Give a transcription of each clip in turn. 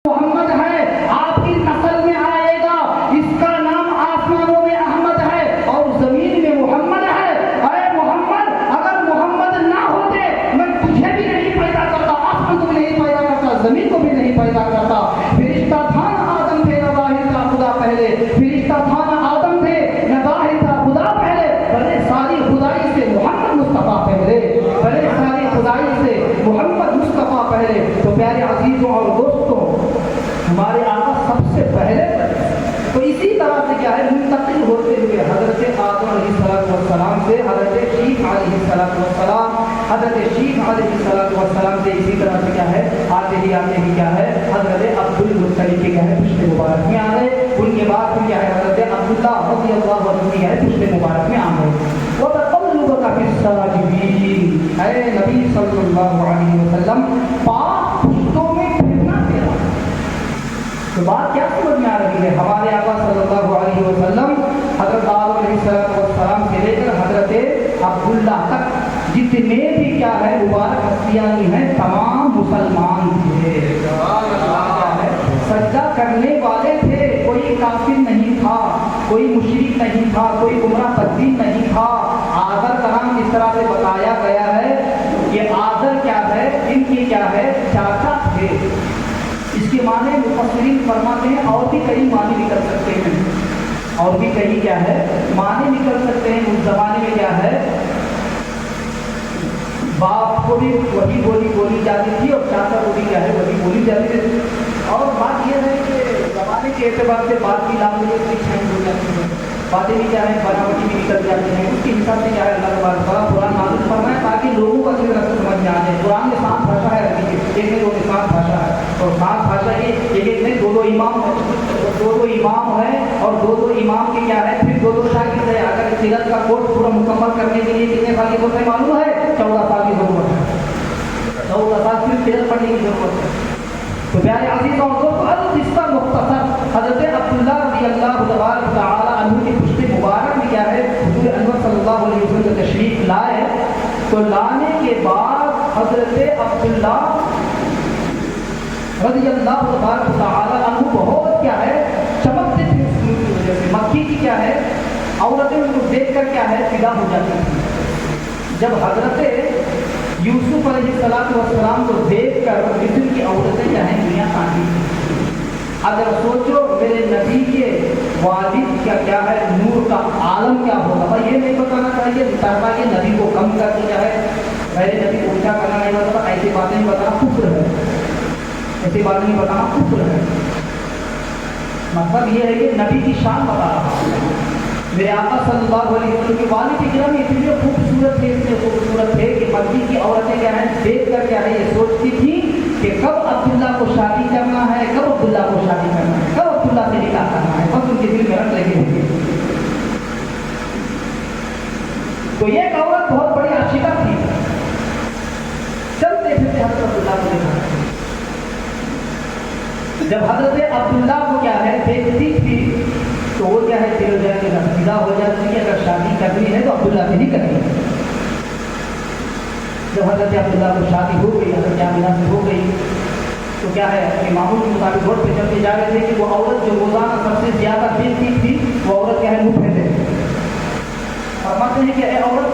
محمد ہے، آپ کی نسل میں آئے گا، اس کا نام آسمانوں میں احمد ہے اور زمین میں محمد ہے۔ اے محمد، اگر محمد نہ ہوتے میں تجھے بھی نہیں پیدا کرتا، آسمان کو بھی نہیں پیدا کرتا، زمین کو بھی نہیں پیدا کرتا۔ فرشتہ تھا نہ آدم تھے نہ ظاہر تھا خدا پہلے، فرشتہ تھا نہ آدم تھے نہ ظاہر تھا خدا پہلے، بلے ساری خدائی سے محمد مصطفیٰ پہلے، بلے ساری خدائی سے محمد مصطفیٰ پہلے۔ تو پیارے عزیزوں اور دوستوں، ہمارے آقا سب سے پہلے، تو اسی طرح سے کیا ہے منتقل ہوتے ہوئے حضرت آدم علیہ السلام سے حضرت شیخ علیہ السلام، حضرت شیخ علیہ السلام سے اسی طرح سے کیا ہے آتے ہی کیا ہے حضرت عبدالمطلب کے کیا ہے پشت مبارک میں آ گئے۔ ان کے بعد پھر کیا ہے حضرت عبداللہ رضی اللہ عنہ کیا ہے پشت مبارک میں آ گئے۔ وَتَقَلُّبَكَ فِي السَّاجِدِينَ، اے نبی صلی اللہ علیہ وسلم پاک پشتوں میں پھرنا تیرا۔ تو بات کیا سمجھ میں آ رہی ہے؟ ہمارے آقا صلی اللہ علیہ وسلم حضرت آدم علیہ السلام سے لے کر حضرت عبداللہ تک جتنے بھی کیا ہے مبارک ہستیاں ہیں تمام مسلمان تھے، کیا ہے سجدہ کرنے والے تھے، کوئی کافر نہیں تھا، کوئی مشرک نہیں تھا، کوئی گمراہ بدین نہیں تھا۔ آذر کا نام اس طرح سے بتایا گیا ہے کہ آذر کیا ہے ان کی کیا ہے چاچا تھے۔ اس کے معنی مفسرین فرماتے ہیں اور بھی کئی معنی نکل سکتے ہیں، اور بھی کئی کیا ہے معنی نکل سکتے ہیں۔ اس زمانے میں کیا ہے باپ کو بھی وہی بولی جاتی تھی اور چاچا کو بھی کیا ہے وہی بولی جاتی تھی۔ اور بات یہ ہے کہ زمانے کے اعتبار سے بات کی لینگویج بھی چینج ہو جاتی ہے، باتیں بھی کیا ہے بناوٹی بھی نکل جاتی ہیں۔ اس کے حساب سے کیا ہے اللہ تبارک و تعالیٰ قرآن نازل فرمائے تاکہ لوگوں کو اچھی طرح سے سمجھ میں آ جائے۔ قرآن میں 7 بھاشا ہے، ایک نہیں دو 7 بھاشا ہے، اور 7 بھاشا ایک نہیں دو امام ہے، دو امام ہے، اور دو امام کے کیا ہے پھر دو شاگرد ہے۔ اگر سیرت کا کورس پورا مکمل کرنے کے لیے کتنے سال کی ضرورت ہے معلوم ہے؟ 14 سال کی ضرورت ہے، 14 سال صرف سیرت پڑھنے کی ضرورت ہے۔ تو پیارے عزیزوں اور دوستوں، القصہ مختصر حضرت عبداللہ رضی اللہ تبارک تعالی عنہ کی پشت مبارک میں کیا ہے حضور انور صلی اللہ علیہ وسلم جو تشریف لائے، تو لانے کے بعد حضرت عبداللہ رضی اللہ تبارک تعالی عنہ بہت کیا ہے چمکتے تھے اس نور کی وجہ سے۔ مکی کی کیا ہے عورتیں ان کو دیکھ کر کیا ہے فدا ہو جاتی تھی۔ جب حضرت یوسف علیہ السلام کو دیکھ کر مصر کی عورتیں کیا ہیں دنیا کانٹی تھی۔ اگر سوچو میرے نبی کے والد کا کیا ہے نور کا عالم کیا ہوگا، بھائی یہ نہیں بتانا چاہیے طرح کے نبی کو کم کر کے کیا ہے میرے نبی کو اونچا کرنا نہیں بتاتا، ایسی باتیں نہیں بتانا کفر ہے، ایسی باتیں نہیں بتانا کفر ہے۔ مطلب یہ ہے کہ نبی کی شان بتا رہا ہے۔ میرے آقا صلی اللہ علیہ وسلم کے والد اکرم اتنے خوبصورت تھے، اتنے خوبصورت تھے کہ مکی کی عورتیں کیا ہیں دیکھ کر کیا ہے یہ سوچتی تھی کہ کب عبداللہ کو شادی کرنا ہے، کب عبداللہ کو شادی کرنا ہے، کب عبداللہ سے نکاح کرنا ہے، بس ان کے دل میں رٹ لگے ہوئے۔ تو یہ ایک عورت بہت بڑی عاشقہ تھی، چلتے پھرتے حضرت عبداللہ کو دیکھا۔ جب حضرت عبداللہ کو کیا ہے دیکھتی تھی تو وہ کیا ہے دل و جان کے فدا ہو جاتی ہے، اگر شادی کرنی ہے تو عبداللہ سے نہیں کرنی ہے۔ جب حضرت عبداللہ کو شادی ہو گئی، حضرت آمینہ سے ہو گئی، تو کیا ہے کہ معمول کے مطابق روڈ پہ چلتے جا رہے تھے کہ وہ عورت جو روزانہ سب سے زیادہ دیکھتی تھی وہ عورت کیا ہے منہ پھیرتے تھے۔ فرماتے ہیں کہ اے عورت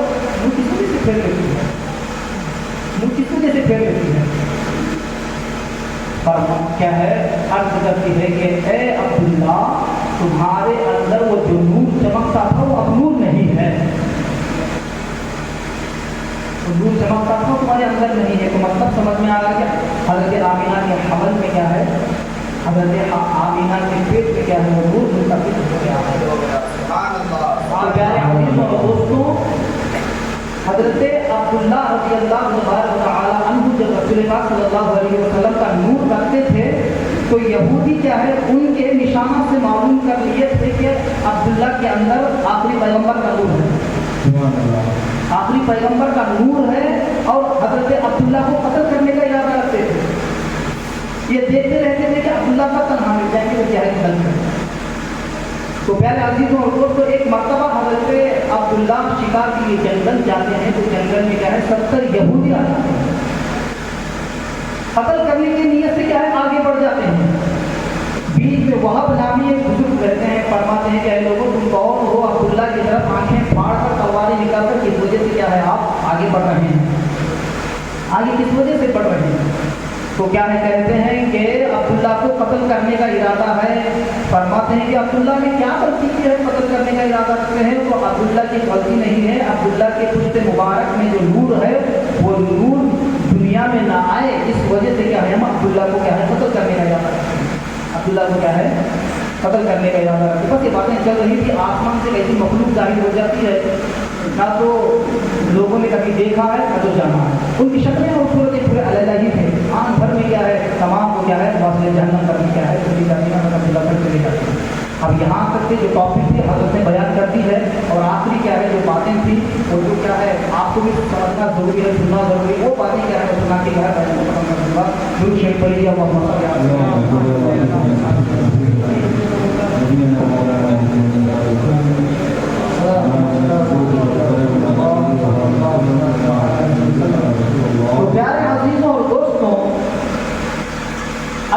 منہ کس وجہ سے پھیر لیتی ہے، منہ کس وجہ سے پھیر لیتی ہے؟ کیا ہے عرض کرتی ہے کہ اے عبداللہ تمہارے اندر وہ جو نور چمکتا تھا وہ اب نور نہیں ہے، وہ نور چمکتا تھا تمہارے اندر نہیں ہے۔ تو مطلب سمجھ میں آ رہا ہے کہ حضرت آمینہ کے حمل میں کیا ہے حضرت آمینہ کے پیٹ میں کیا ہے وہ نور منتقل ہو گیا ہے۔ تو پیارے عزیزوں اور دوستوں، حضرت عبداللہ رضی اللہ تعالی عنہ جب رسول پاک صلی اللہ علیہ وسلم کا نور رکھتے تھے تو یہودی کیا ہے ان کے نشانہ سے معلوم کر لیے تھے کہ عبداللہ کے اندر آخری پیغمبر کا نور ہے، آخری پیغمبر کا نور ہے، اور حضرت عبداللہ کو قتل کرنے کا ارادہ رکھتے تھے۔ یہ دیکھتے رہتے تھے کہ عبداللہ کا تنہا مل جائیں گے وہ جہاد کریں۔ تو پیارے عزیزوں اور دوستوں، ایک مرتبہ حضرت عبداللہ شکار کے لیے جنگل جاتے ہیں، تو جنگل میں کیا ہے 70 یہودی آ جاتے ہیں، قتل کرنے کی نیت سے کیا ہے آگے بڑھ جاتے ہیں۔ बढ़ रहे हैं, आगे किस वजह से बढ़ रहे हैं? तो क्या है, कहते हैं कि अब्दुल्ला को कत्ल करने का इरादा है। फरमाते हैं कि अब्दुल्ला ने क्या गलती की है कत्ल करने का इरादा रखते हैं? तो अब्दुल्ला की गलती नहीं है, अब्दुल्ला के पुश्त मुबारक में जो नूर है वो नूर दुनिया में ना आए, इस वजह से क्या है, हम अब्दुल्ला को क्या है कत्ल करने का इरादा रखते हैं। अब्दुल्ला को क्या है कत्ल करने का इरादा रखते हैं। बस ये बातें चल रही थी, आसमान से ऐसी मखलूक जाहिर हो जाती है, ना तो लोगों ने कभी देखा है ना तो जाना है। उनकी शक्लें और सूरतें पूरे अलग ही थे, आन भर में क्या है तमाम को क्या है वासले जहन्नम करनी क्या है चली जाती है, मतलब चली जाती है। अब यहाँ तक के जो टॉपिक थे हज़रत ने बयान कर दी है, और आखिरी क्या है जो बातें थी वो जो क्या है आपको भी समझना जरूरी है, सुनना जरूरी है, वो बातें क्या है सुना के क्या है मैं खत्म कर दूँगा। दुरूद शरीफ पढ़िए, अल्लाहुम्मा सल्ली तो प्यारे अजीजों और दोस्तों,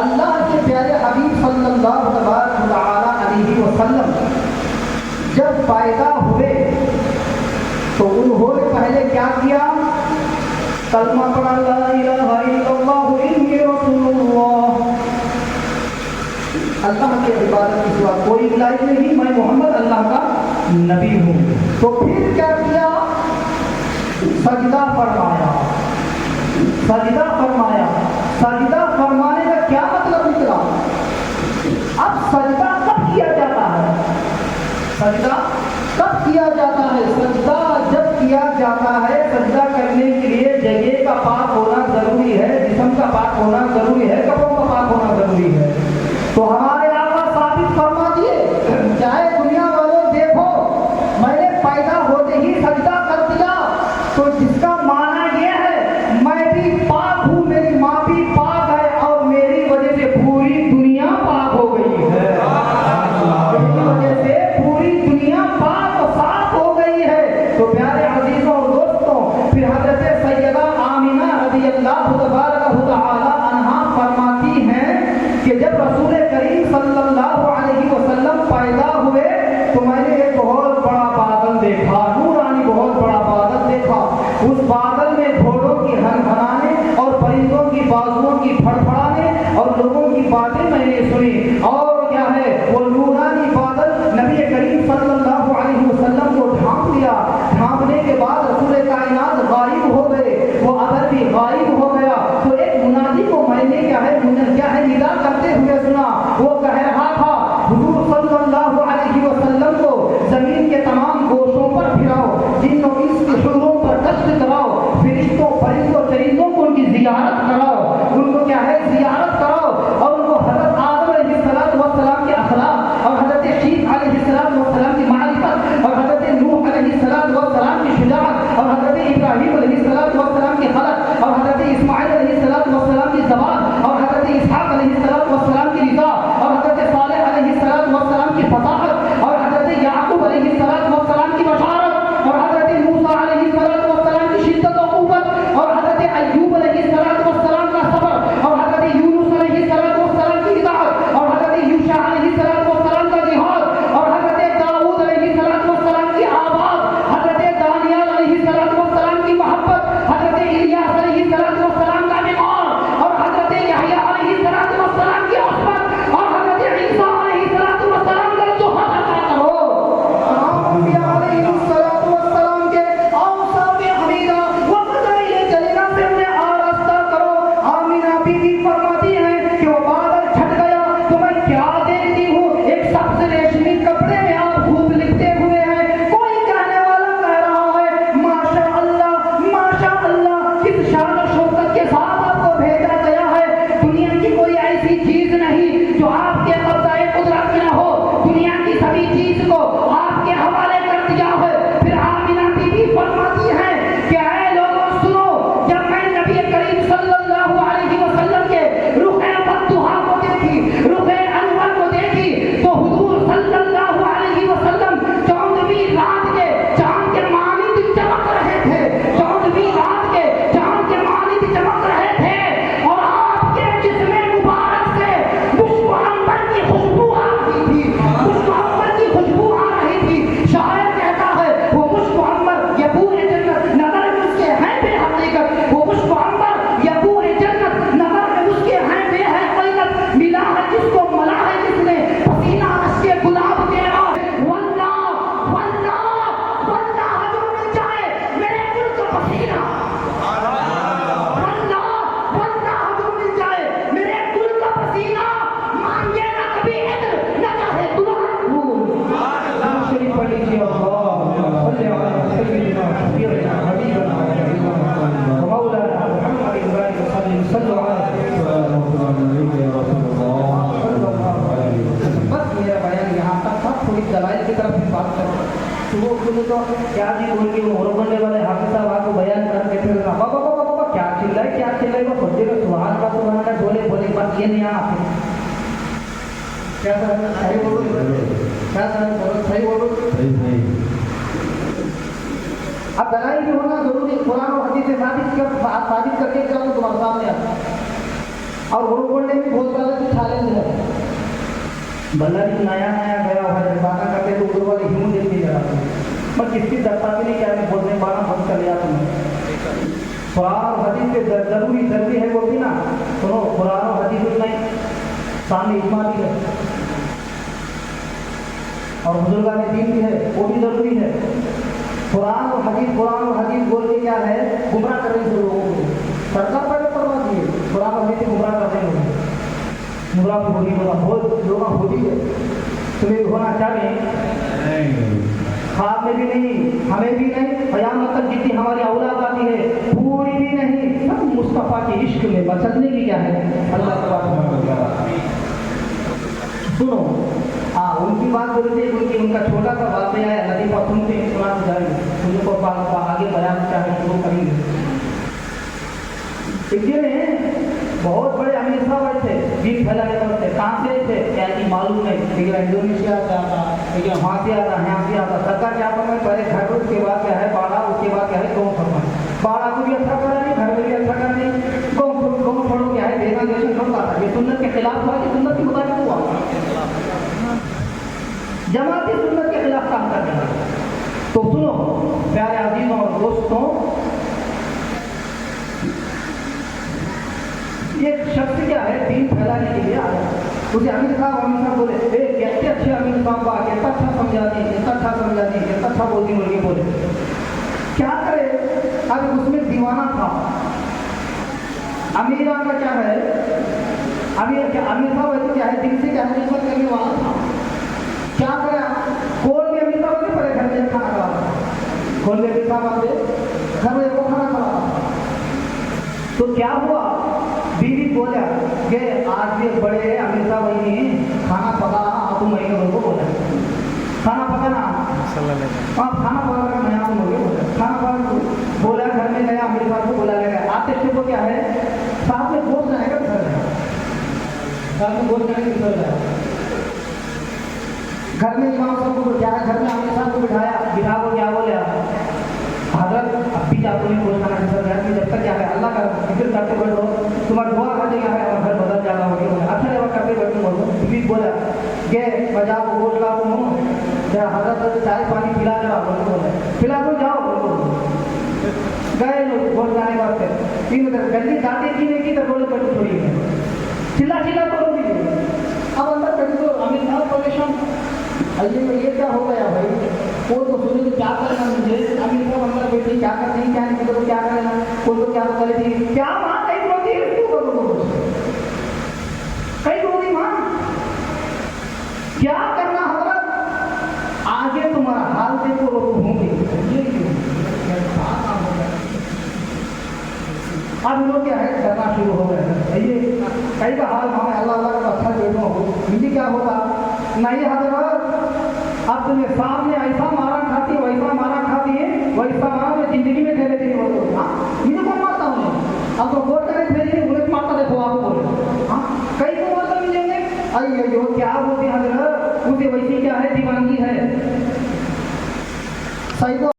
अल्लाह के प्यारे हबीब सल्लल्लाहु अलैहि वसल्लम जब पैदा हुए तो उन्होंने पहले क्या किया? कलमा पढ़ा, ला इलाहा इल्लल्लाहु इन्नी रसूलुल्लाह, अल्लाह के इबादत के सिवा कोई इलाही नहीं, मैं मोहम्मद अल्लाह का नबी हूँ। तो फिर क्या किया? सजदा फरमाया, सजदा फरमाया। सजदा फरमाने का क्या मतलब निकला? अब सजदा कब किया जाता है? सजदा कब किया जाता है? सजदा जब किया जाता है, सजदा करने के लिए जगह का पाक होना जरूरी है, जिस्म का पाक होना जरूरी है, कपड़ों का पाक होना जरूरी है। तो हमारे आका साबित फरमा दिए, चाहे दुनिया वालों देखो मैंने पैदा होते ही सजदा कर दिया, तो जिसका माना ये है मैं भी पाक हूँ, मेरी माँ भी पाक है, और मेरी वजह से पूरी दुनिया पाक हो गई है, मेरी वजह से पूरी दुनिया पाक और साफ हो गई है। तो प्यारे अजीजों और दोस्तों, फिर हजरत सैयदा आमिना रज़ियल्लाहु तआला अन्हा फरमाती हैं कि जब रसूल करीम सल्लल्लाहु अलैहि वसल्लम पैदा हुए तो मैंने एक बहुत बड़ा बादल देखा, नूरानी बहुत बड़ा बादल देखा। उस बादल में घोड़ों की हनहनाने और परिंदों की बाजुओं की फड़फड़ाने और लोगों की बातें मैंने सुनी, और क्या है वो नूरानी बादल नबी करीम सल्लल्लाहु अलैहि वसल्लम को ढांप लिया। ढांपने के बाद रसूल कायनात गायब हो गए, वो अदर भी गायब हो गया। तो एक मुनादी को मैंने क्या है निदा करते हुए सुना, वो कह रहा था हुजूर सल्लल्लाहु अलैहि वसल्लम को जमीन के तमाम गोशों पर फिराओ, जिन्नों इसके शुरूओं पर कष्ट कराओ, फरिश्तों परिंदों चरिंदों को उनकी जियारत कराओ, उनको क्या है जियारत कराओ, और उनको हज़रत आदम अलैहिस्सलाम के अखलाक बोले तो क्या जी बोल के वो बनने वाले हाफिज साहब आपको बयान करके फिर बाबा बाबा बाबा क्या चिल्लाए वो खुद का सुभान का बोले बोले बात ये नहीं आते क्या सही बोलो क्या सही बोलो सही अब दलाइल भी होना जरूरी, कुरान और हदीस से साबित करके चलो तुम्हारे सामने आता और गुरु बोलने में बहुत सारे चैलेंज है। बल्लारी नया गया हुआ है बात करके तो गुरु वाले हिमू देखते जा रहा पर किसकी दत्ता भी नहीं क्या बोलने बारह बंद कर लिया तुमने। कुरान और हदीस से जरूरी है बोलती ना, सुनो कुरान और हदीस नहीं सामने इजमा भी है और बुजुर्गान दीन भी है, वो भी जरूरी है। कुरान और हदीस बोल के क्या है गुमराह कर रही है लोगों को। सरकार पहले करवा दिए कुरान और हदीस गुमराह कर रहे लोग, गुमराह भी होगी बहुत लोग होती है। तुम्हें होना चाहिए ख्वाब में भी नहीं, हमें भी नहीं, क़यामत तक जितनी हमारी औलाद आती है पूरी भी नहीं, सब मुस्तफ़ा के इश्क में मचलने की क्या है अल्लाह तबारक। सुनो उनकी बात बोल रही थी, उनका छोटा सा वाक़या है नदी पर सुनते सुना जाएंगे उनको आगे बयान चाहे शुरू करेंगे। इंडिया में बहुत बड़े अमीर साहब आए थे, दीन फैलाने वाले थे। कहाँ से थे क्या कि मालूम नहीं, लेकिन इंडोनेशिया से आता, लेकिन वहाँ से आता, यहाँ से आता। सरकार क्या फरमाए पहले घर, उसके बाद क्या है बाड़ा, उसके बाद क्या है गाँव फरमाए। बाड़ा को भी अच्छा करा नहीं, घर में भी अच्छा करा नहीं, गाँव छोड़ो क्या है देना देशन छोड़ता था। ये सुन्नत के खिलाफ हुआ कि सुन्नत के मुताबिक हुआ? जमाती सुन्नत के खिलाफ काम कर रहा है। तो सुनो प्यारे अजीजों और दोस्तों, ये शख्स क्या है दीन फैलाने के लिए आया। उसे अमीर साहब बोले कैसे अच्छे अमीर साहब बा, कैसा अच्छा समझाती, कैसा अच्छा समझाती, कैसा अच्छा बोलती मुर्गी बोले। क्या करे अब उसमें दीवाना था। अमीर का क्या है अमीर साहब ऐसे क्या है दिल से क्या है खिदमत करने वाला था। क्या करे कोल में अमीर साहब पड़े घर में खाना खा रहा था, कोल में अमीर साहब आते घर में वो खाना खा रहा था। तो क्या हुआ बीवी बोला कि आज ये बड़े अमीर साहब वही खाना पका तुम वही को बोला खाना पकाना खाना पका नया तुम बोले खाना पका बोला। घर में गया अमीर साहब को बोला गया, आते थे को क्या है साथ में गोश्त जाएगा घर में गोश्त जाने की घर में इमाम साहब को क्या है घर में अमीर साहब को बिठा को क्या बोले हजरत अब भी आपको नहीं बोलना है जब तक क्या है अल्लाह का जिक्र करते बैठो तुम्हारा दुआ कर देगा है और घर बदल जाना होगा। अच्छा जब करते बैठो बोलो बीवी बोला ये बजा को गोश्त ला हूँ हजरत चाय पानी पिला जा बोले पिला दो जाओ बोलो। गए लोग गोश्त लाने वास्ते तीन गंदी दादी की नहीं की तो बोले बैठो थोड़ी है चिल्ला करो भी अब अंदर बैठो तो अमीर साहब परेशान ये क्या हो गया भाई वो तो सुने तो क्या करना मुझे अमीर साहब अंदर बैठे क्या करते हैं क्या नहीं तो क्या करना कोई तो क्या तो करे थी क्या माँ कहीं रोती है क्यों करो कहीं रोती माँ क्या करना हजरत आगे तुम्हारा हाल देखो लोग होंगे ये क्यों अब लोग क्या है करना शुरू हो गए। ये कई का हाल हमें अल्लाह का अच्छा देखो मुझे क्या होता नहीं हजरत अब तुम्हें सामने ऐसा मारा खाती है वैसा मारा खाती है वैसा मारा मैं जिंदगी में ठहरे थे ये कौन मारता हूँ अब तो बोल करे थे उन्हें मारता देखो आप बोले हाँ कई को मारता मिलेंगे अरे यो क्या बोलते हजरत उसे वैसी क्या है दीवानगी है सही तो